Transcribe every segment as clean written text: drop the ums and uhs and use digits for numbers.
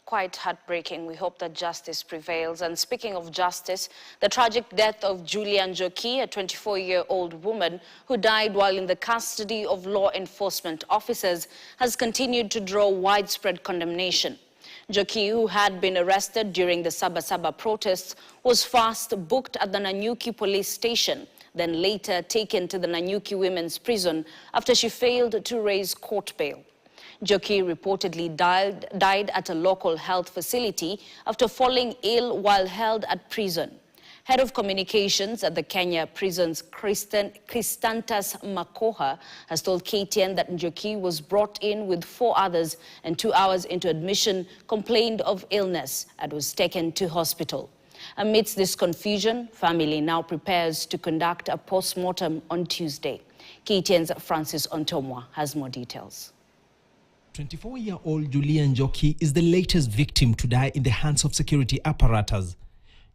quite heartbreaking. We hope that justice prevails. And speaking of justice, the tragic death of Julia Njoki, a 24-year-old woman who died while in the custody of law enforcement officers, has continued to draw widespread condemnation. Njoki, who had been arrested during the SabaSaba protests, was first booked at the Nanyuki police station, then later taken to the Nanyuki women's prison after she failed to raise court bail. Njoki reportedly died at a local health facility after falling ill while held at prison. Head of communications at the Kenya prisons, Kristantas Makoha, has told KTN that Njoki was brought in with 4 others and 2 hours into admission complained of illness and was taken to hospital. Amidst this confusion, family now prepares to conduct a post-mortem on Tuesday. KTN's Francis Ontomwa has more details. 24-year-old Julia Njoki is the latest victim to die in the hands of security apparatus.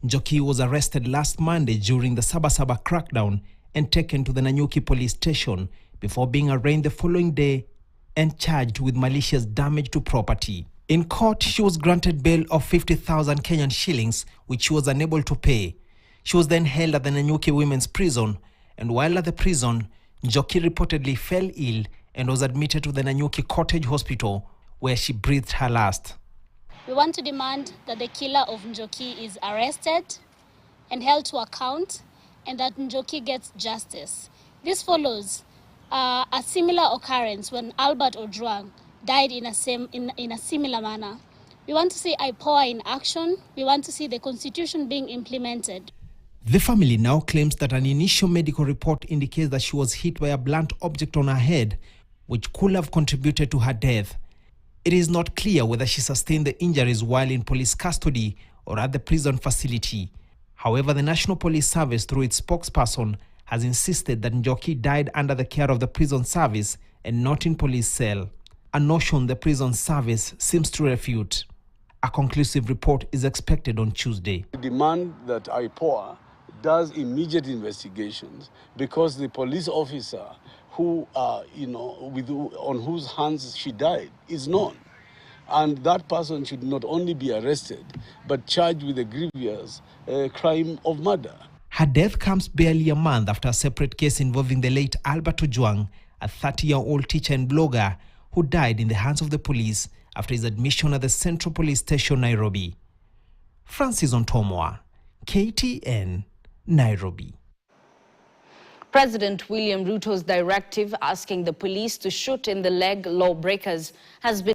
Njoki was arrested last Monday during the SabaSaba crackdown and taken to the Nanyuki police station before being arraigned the following day and charged with malicious damage to property. In court, she was granted bail of 50,000 Kenyan shillings, which she was unable to pay. She was then held at the Nanyuki women's prison, and while at the prison, Njoki reportedly fell ill and was admitted to the Nanyuki Cottage Hospital, where she breathed her last. We want to demand that the killer of Njoki is arrested and held to account, and that Njoki gets justice. This follows a similar occurrence when Albert Ojwang died in a similar manner. We want to see IPOA in action. We want to see the constitution being implemented. The family now claims that an initial medical report indicates that she was hit by a blunt object on her head, which could have contributed to her death. It is not clear whether she sustained the injuries while in police custody or at the prison facility. However, the National Police Service, through its spokesperson, has insisted that Njoki died under the care of the prison service and not in police cell, a notion the prison service seems to refute. A conclusive report is expected on Tuesday. We demand that IPOA does immediate investigations because the police officer who, on whose hands she died is known. And that person should not only be arrested, but charged with a grievous crime of murder. Her death comes barely a month after a separate case involving the late Albert Ojwang, a 30-year-old teacher and blogger who died in the hands of the police after his admission at the Central Police Station, Nairobi. Francis Ontomwa, KTN, Nairobi. President William Ruto's directive asking the police to shoot in the leg lawbreakers has been